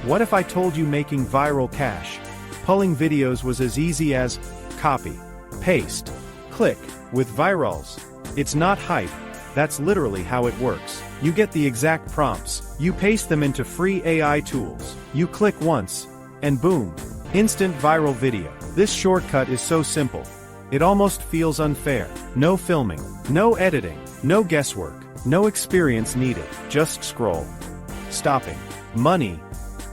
What if I told you making viral cash, pulling videos was as easy as copy, paste, click, with Vyrallz? It's not hype, that's literally how it works. You get the exact prompts, you paste them into free AI tools, you click once, and boom, instant viral video. This shortcut is so simple. It almost feels unfair. No filming, no editing, no guesswork, no experience needed, just scroll. Stopping. Money.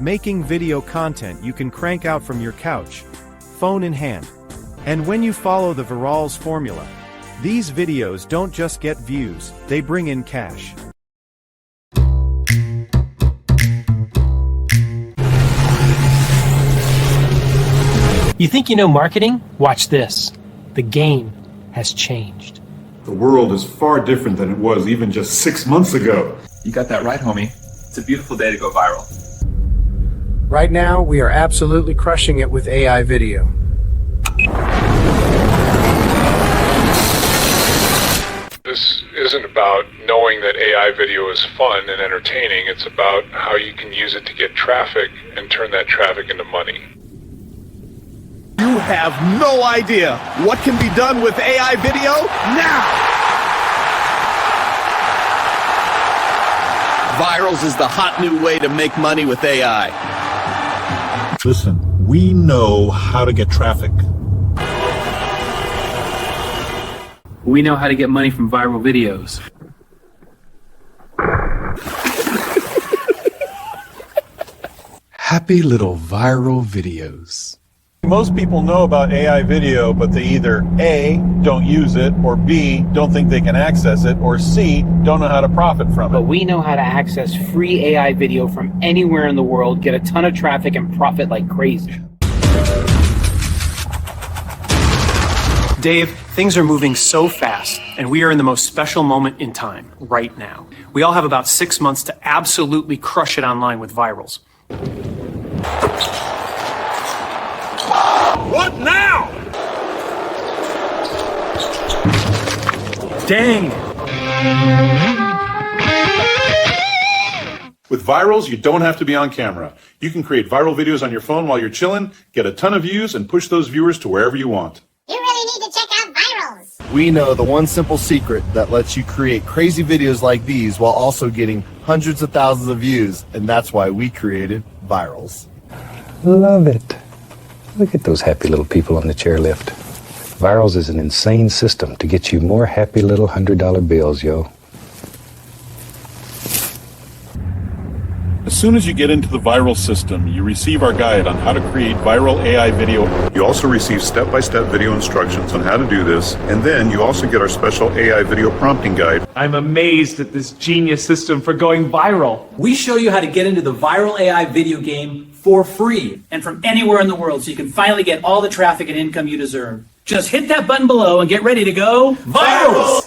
Making video content you can crank out from your couch, phone in hand. And when you follow the Vyrallz formula, these videos don't just get views, they bring in cash. You think you know marketing? Watch this. The game has changed. The world is far different than it was even just 6 months ago. You got that right, homie. It's a beautiful day to go viral. Right now, we are absolutely crushing it with AI video. This isn't about knowing that AI video is fun and entertaining. It's about how you can use it to get traffic and turn that traffic into money. You have no idea what can be done with AI video now! Vyrallz is the hot new way to make money with AI. Listen, we know how to get traffic. We know how to get money from viral videos. Happy little viral videos. Most people know about AI video, but they either A, don't use it, or B, don't think they can access it, or C, don't know how to profit from But it. we know how to access free AI video from anywhere in the world, get a ton of traffic, and profit like crazy. Dave, things are moving so fast, and we are in the most special moment in time, right now. We all have about 6 months to absolutely crush it online with Vyrallz. What now? Dang! With Vyrallz, you don't have to be on camera. You can create viral videos on your phone while you're chilling, get a ton of views, and push those viewers to wherever you want. You really need to check out Vyrallz. We know the one simple secret that lets you create crazy videos like these while also getting hundreds of thousands of views, and that's why we created Vyrallz. Love it. Look at those happy little people on the chairlift. Vyrallz is an insane system to get you more happy little $100 bills, yo. As soon as you get into the Vyrallz system, you receive our guide on how to create viral AI video. You also receive step-by-step video instructions on how to do this, and then you also get our special AI video prompting guide. I'm amazed at this genius system for going viral. We show you how to get into the viral AI video game for free and from anywhere in the world, so you can finally get all the traffic and income you deserve. Just hit that button below and get ready to go Vyrallz!